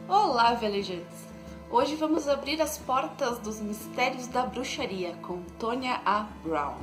Olá, velejantes! Hoje vamos abrir as portas dos mistérios da bruxaria com Tonya A. Brown.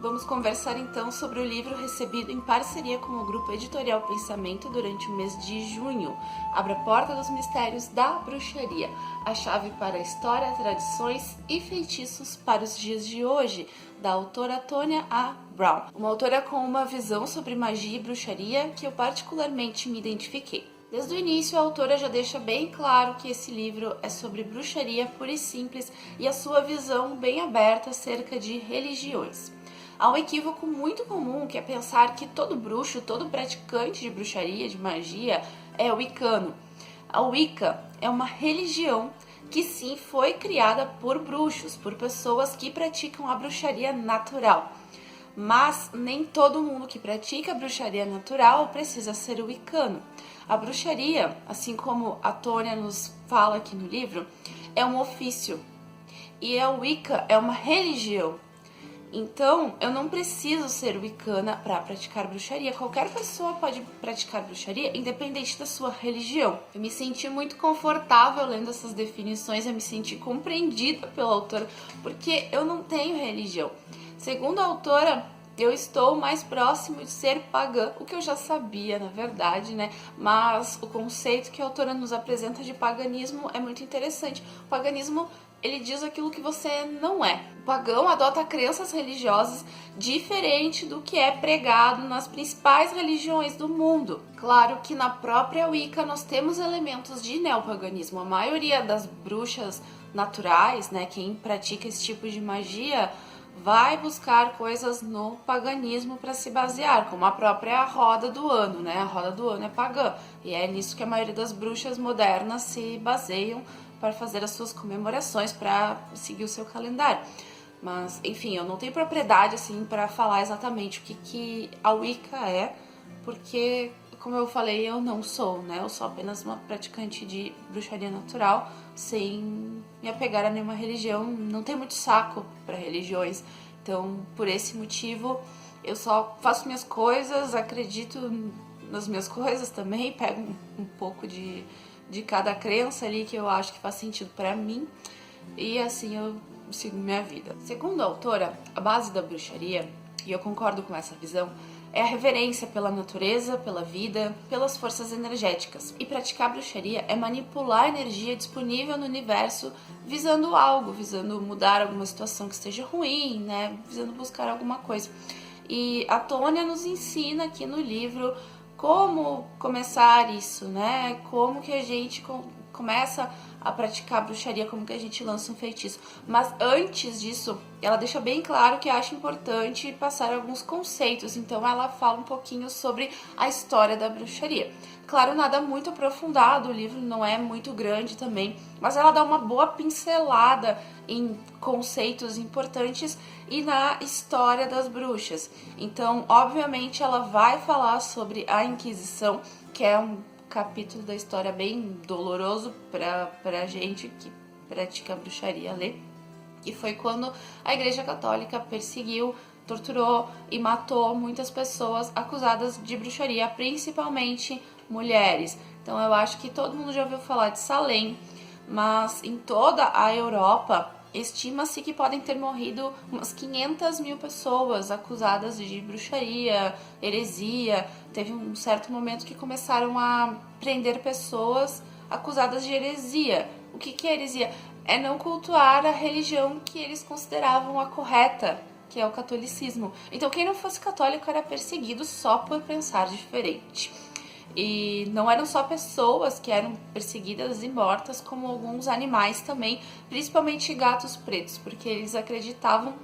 Vamos conversar então sobre o livro recebido em parceria com o grupo editorial Pensamento durante o mês de junho. Abre a porta dos mistérios da bruxaria, a chave para a história, tradições e feitiços para os dias de hoje, da autora Tonya A. Brown. Uma autora com uma visão sobre magia e bruxaria que eu particularmente me identifiquei. Desde o início, a autora já deixa bem claro que esse livro é sobre bruxaria pura e simples e a sua visão bem aberta acerca de religiões. Há um equívoco muito comum que é pensar que todo bruxo, todo praticante de bruxaria, de magia, é wicano. A Wicca é uma religião que sim foi criada por bruxos, por pessoas que praticam a bruxaria natural. Mas nem todo mundo que pratica a bruxaria natural precisa ser wicano. A bruxaria, assim como a Tonya nos fala aqui no livro, é um ofício. E a Wicca é uma religião. Então, eu não preciso ser wicana para praticar bruxaria. Qualquer pessoa pode praticar bruxaria, independente da sua religião. Eu me senti muito confortável lendo essas definições, eu me senti compreendida pela autora, porque eu não tenho religião. Segundo a autora, eu estou mais próximo de ser pagã, o que eu já sabia, na verdade, né? Mas o conceito que a autora nos apresenta de paganismo é muito interessante. O paganismo, ele diz aquilo que você não é. O pagão adota crenças religiosas diferente do que é pregado nas principais religiões do mundo. Claro que na própria Wicca nós temos elementos de neopaganismo. A maioria das bruxas naturais, né, quem pratica esse tipo de magia, vai buscar coisas no paganismo para se basear, como a própria roda do ano, né? A roda do ano é pagã, e é nisso que a maioria das bruxas modernas se baseiam para fazer as suas comemorações, para seguir o seu calendário. Mas, enfim, eu não tenho propriedade assim para falar exatamente o que a Wicca é, porque, como eu falei, eu não sou, né? Eu sou apenas uma praticante de bruxaria natural, sem me apegar a nenhuma religião. Não tenho muito saco para religiões, então, por esse motivo, eu só faço minhas coisas, acredito nas minhas coisas também, pego um pouco de cada crença ali que eu acho que faz sentido para mim, e assim eu sigo minha vida. Segundo a autora, a base da bruxaria, e eu concordo com essa visão, é a reverência pela natureza, pela vida, pelas forças energéticas. E praticar bruxaria é manipular a energia disponível no universo visando algo, visando mudar alguma situação que esteja ruim, né? Visando buscar alguma coisa. E a Tonya nos ensina aqui no livro como começar isso, né? Como que a gente começa a praticar bruxaria, como que a gente lança um feitiço. Mas antes disso, ela deixa bem claro que acha importante passar alguns conceitos. Então ela fala um pouquinho sobre a história da bruxaria. Claro, nada muito aprofundado, o livro não é muito grande também, mas ela dá uma boa pincelada em conceitos importantes e na história das bruxas. Então, obviamente, ela vai falar sobre a Inquisição, que é um capítulo da história bem doloroso pra gente que pratica bruxaria ler. E foi quando a Igreja Católica perseguiu, torturou e matou muitas pessoas acusadas de bruxaria, principalmente mulheres. Então eu acho que todo mundo já ouviu falar de Salem, mas em toda a Europa estima-se que podem ter morrido umas 500 mil pessoas acusadas de bruxaria, heresia. Teve um certo momento que começaram a prender pessoas acusadas de heresia. O que é heresia? É não cultuar a religião que eles consideravam a correta, que é o catolicismo. Então quem não fosse católico era perseguido só por pensar diferente. E não eram só pessoas que eram perseguidas e mortas, como alguns animais também, principalmente gatos pretos, porque eles acreditavam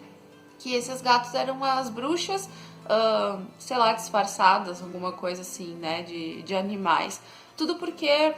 que esses gatos eram as bruxas, sei lá, disfarçadas, alguma coisa assim, né, de animais. Tudo porque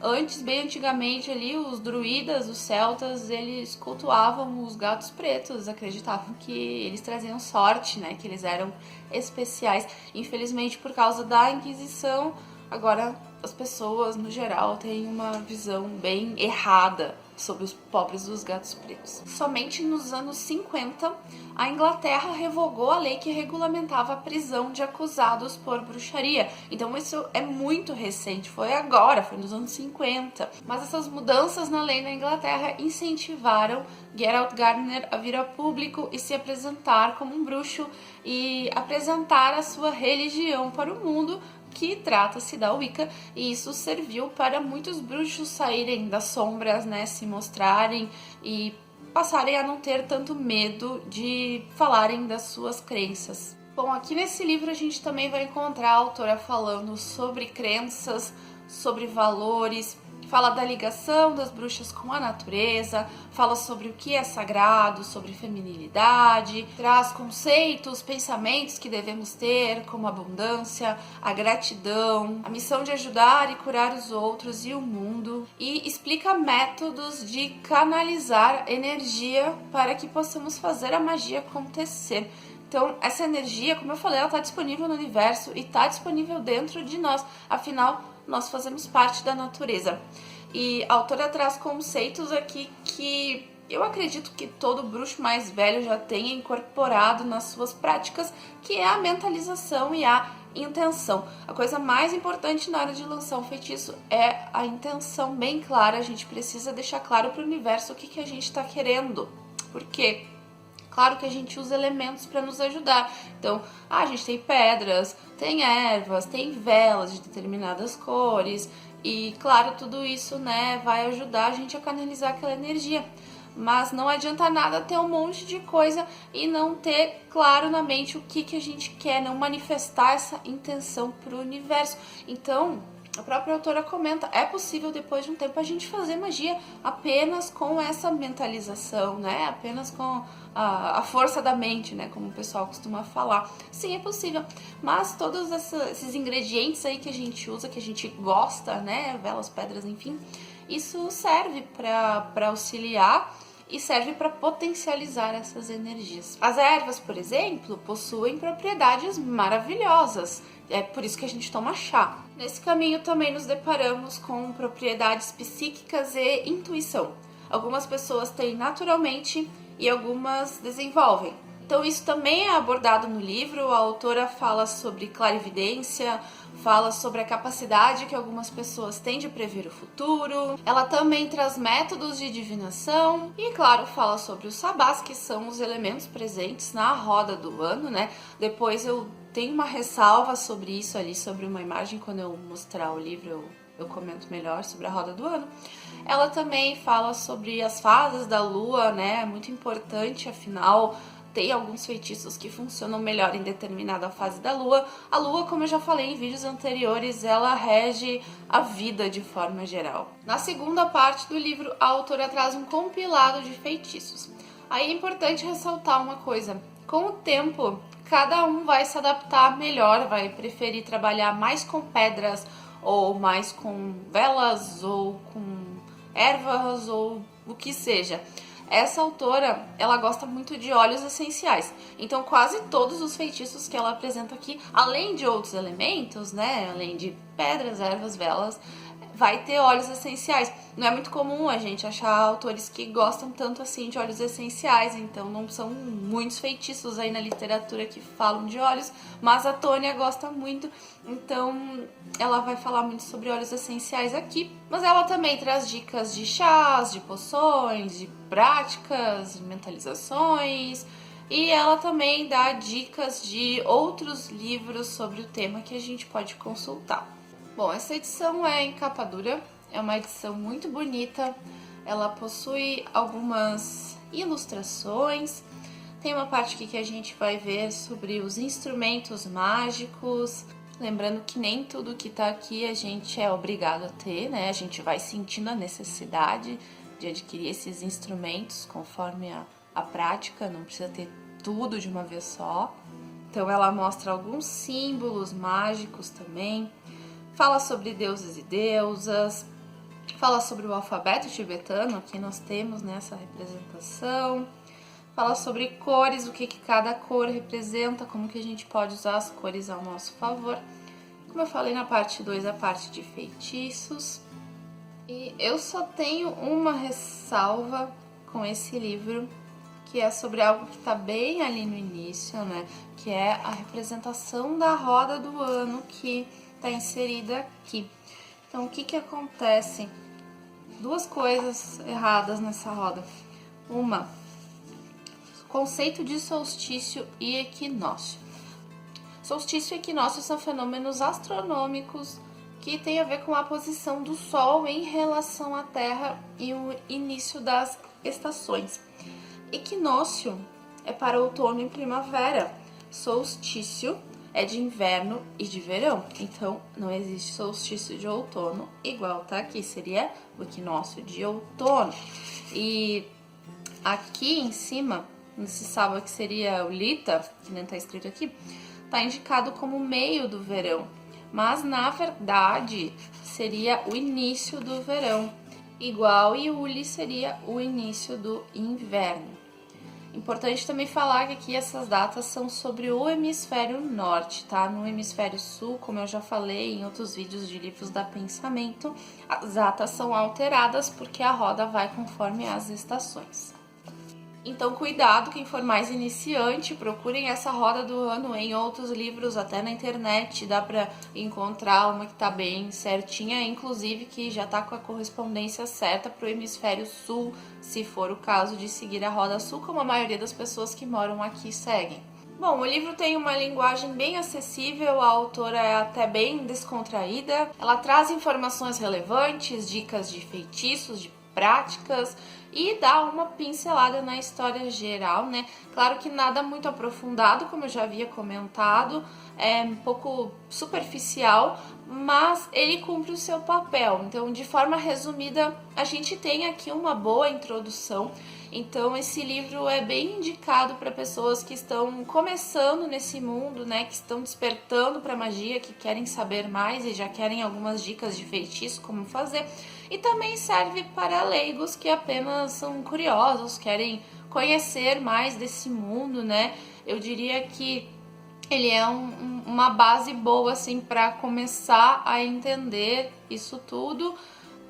antes, bem antigamente ali, os druidas, os celtas, eles cultuavam os gatos pretos, acreditavam que eles traziam sorte, né, que eles eram especiais. Infelizmente, por causa da Inquisição, agora as pessoas, no geral, têm uma visão bem errada sobre os pobres dos gatos pretos. Somente nos anos 50, a Inglaterra revogou a lei que regulamentava a prisão de acusados por bruxaria. Então isso é muito recente, foi agora, foi nos anos 50. Mas essas mudanças na lei na Inglaterra incentivaram Gerald Gardner a vir a público e se apresentar como um bruxo e apresentar a sua religião para o mundo, que trata-se da Wicca, e isso serviu para muitos bruxos saírem das sombras, né, se mostrarem e passarem a não ter tanto medo de falarem das suas crenças. Bom, aqui nesse livro a gente também vai encontrar a autora falando sobre crenças, sobre valores, fala da ligação das bruxas com a natureza, fala sobre o que é sagrado, sobre feminilidade, traz conceitos, pensamentos que devemos ter, como a abundância, a gratidão, a missão de ajudar e curar os outros e o mundo, e explica métodos de canalizar energia para que possamos fazer a magia acontecer. Então, essa energia, como eu falei, ela está disponível no universo e está disponível dentro de nós, afinal, nós fazemos parte da natureza. E a autora traz conceitos aqui que eu acredito que todo bruxo mais velho já tenha incorporado nas suas práticas, que é a mentalização e a intenção. A coisa mais importante na hora de lançar um feitiço é a intenção bem clara. A gente precisa deixar claro para o universo o que a gente está querendo. Por quê? Claro que a gente usa elementos para nos ajudar. Então, a gente tem pedras, tem ervas, tem velas de determinadas cores. E, claro, tudo isso, né, vai ajudar a gente a canalizar aquela energia. Mas não adianta nada ter um monte de coisa e não ter claro na mente o que a gente quer, não manifestar essa intenção para o universo. Então, a própria autora comenta, é possível depois de um tempo a gente fazer magia apenas com essa mentalização, né? Apenas com a força da mente, né? Como o pessoal costuma falar. Sim, é possível. Mas todos esses ingredientes aí que a gente usa, que a gente gosta, né? Velas, pedras, enfim. Isso serve para auxiliar e serve para potencializar essas energias. As ervas, por exemplo, possuem propriedades maravilhosas. É por isso que a gente toma chá. Nesse caminho também nos deparamos com propriedades psíquicas e intuição. Algumas pessoas têm naturalmente e algumas desenvolvem. Então isso também é abordado no livro. A autora fala sobre clarividência, fala sobre a capacidade que algumas pessoas têm de prever o futuro. Ela também traz métodos de divinação e, claro, fala sobre os sabás, que são os elementos presentes na roda do ano, né? Depois eu tenho uma ressalva sobre isso ali, sobre uma imagem, quando eu mostrar o livro eu comento melhor sobre a roda do ano. Ela também fala sobre as fases da lua, né? É muito importante, afinal, tem alguns feitiços que funcionam melhor em determinada fase da lua. A lua, como eu já falei em vídeos anteriores, ela rege a vida de forma geral. Na segunda parte do livro, a autora traz um compilado de feitiços. Aí é importante ressaltar uma coisa. Com o tempo, cada um vai se adaptar melhor, vai preferir trabalhar mais com pedras, ou mais com velas, ou com ervas, ou o que seja. Essa autora, ela gosta muito de óleos essenciais. Então, quase todos os feitiços que ela apresenta aqui, além de outros elementos, né, além de pedras, ervas, velas, vai ter óleos essenciais. Não é muito comum a gente achar autores que gostam tanto assim de óleos essenciais, então não são muitos feitiços aí na literatura que falam de óleos, mas a Tônia gosta muito, então ela vai falar muito sobre óleos essenciais aqui. Mas ela também traz dicas de chás, de poções, de práticas, de mentalizações, e ela também dá dicas de outros livros sobre o tema que a gente pode consultar. Bom, essa edição é em capa dura, é uma edição muito bonita, ela possui algumas ilustrações, tem uma parte aqui que a gente vai ver sobre os instrumentos mágicos, lembrando que nem tudo que tá aqui a gente é obrigado a ter, né? A gente vai sentindo a necessidade de adquirir esses instrumentos conforme a prática, não precisa ter tudo de uma vez só. Então ela mostra alguns símbolos mágicos também, fala sobre deuses e deusas, fala sobre o alfabeto tibetano, aqui nós temos nessa representação, fala sobre cores, o que cada cor representa, como que a gente pode usar as cores ao nosso favor. Como eu falei na parte 2, a parte de feitiços. E eu só tenho uma ressalva com esse livro, que é sobre algo que está bem ali no início, né? Que é a representação da roda do ano que está inserida aqui. Então, o que que acontece? Duas coisas erradas nessa roda. Uma, conceito de solstício e equinócio. Solstício e equinócio são fenômenos astronômicos que têm a ver com a posição do Sol em relação à Terra e o início das estações. Equinócio é para outono e primavera. Solstício é de inverno e de verão. Então, não existe solstício de outono igual tá aqui. Seria o equinócio de outono. E aqui em cima, nesse sábado que seria o Lita, que nem tá escrito aqui, tá indicado como meio do verão. Mas, na verdade, seria o início do verão. Igual Iuli seria o início do inverno. Importante também falar que aqui essas datas são sobre o hemisfério norte, tá? No hemisfério sul, como eu já falei em outros vídeos de livros da Pensamento, as datas são alteradas porque a roda vai conforme as estações. Então, cuidado, quem for mais iniciante, procurem essa roda do ano em outros livros, até na internet, dá pra encontrar uma que tá bem certinha, inclusive que já tá com a correspondência certa pro hemisfério sul, se for o caso de seguir a roda sul, como a maioria das pessoas que moram aqui seguem. Bom, o livro tem uma linguagem bem acessível, a autora é até bem descontraída, ela traz informações relevantes, dicas de feitiços, de práticas e dá uma pincelada na história geral, né? Claro que nada muito aprofundado, como eu já havia comentado, é um pouco superficial, mas ele cumpre o seu papel. Então, de forma resumida, a gente tem aqui uma boa introdução. Então, esse livro é bem indicado para pessoas que estão começando nesse mundo, né? Que estão despertando para magia, que querem saber mais e já querem algumas dicas de feitiço, como fazer. E também serve para leigos que apenas são curiosos, querem conhecer mais desse mundo, né? Eu diria que ele é uma base boa, assim, para começar a entender isso tudo.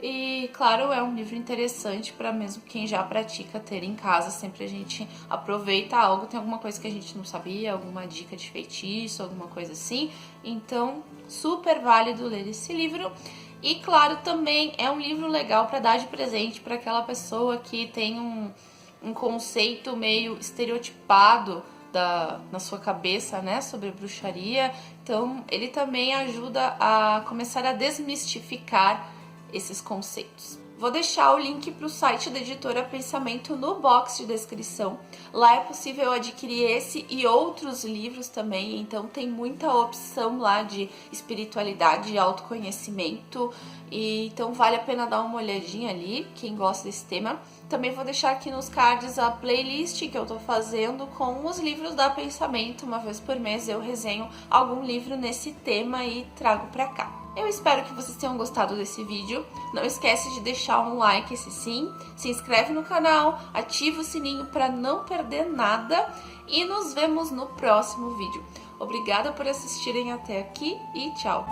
E, claro, é um livro interessante para mesmo quem já pratica ter em casa. Sempre a gente aproveita algo, tem alguma coisa que a gente não sabia, alguma dica de feitiço, alguma coisa assim. Então, super válido ler esse livro. E, claro, também é um livro legal para dar de presente para aquela pessoa que tem um conceito meio estereotipado na sua cabeça, né, sobre bruxaria. Então, ele também ajuda a começar a desmistificar esses conceitos. Vou deixar o link para o site da editora Pensamento no box de descrição. Lá é possível adquirir esse e outros livros também, então tem muita opção lá de espiritualidade e autoconhecimento. Então vale a pena dar uma olhadinha ali, quem gosta desse tema. Também vou deixar aqui nos cards a playlist que eu tô fazendo com os livros da Pensamento. Uma vez por mês eu resenho algum livro nesse tema e trago pra cá. Eu espero que vocês tenham gostado desse vídeo. Não esquece de deixar um like, esse sim. Se inscreve no canal, ativa o sininho para não perder nada. E nos vemos no próximo vídeo. Obrigada por assistirem até aqui e tchau!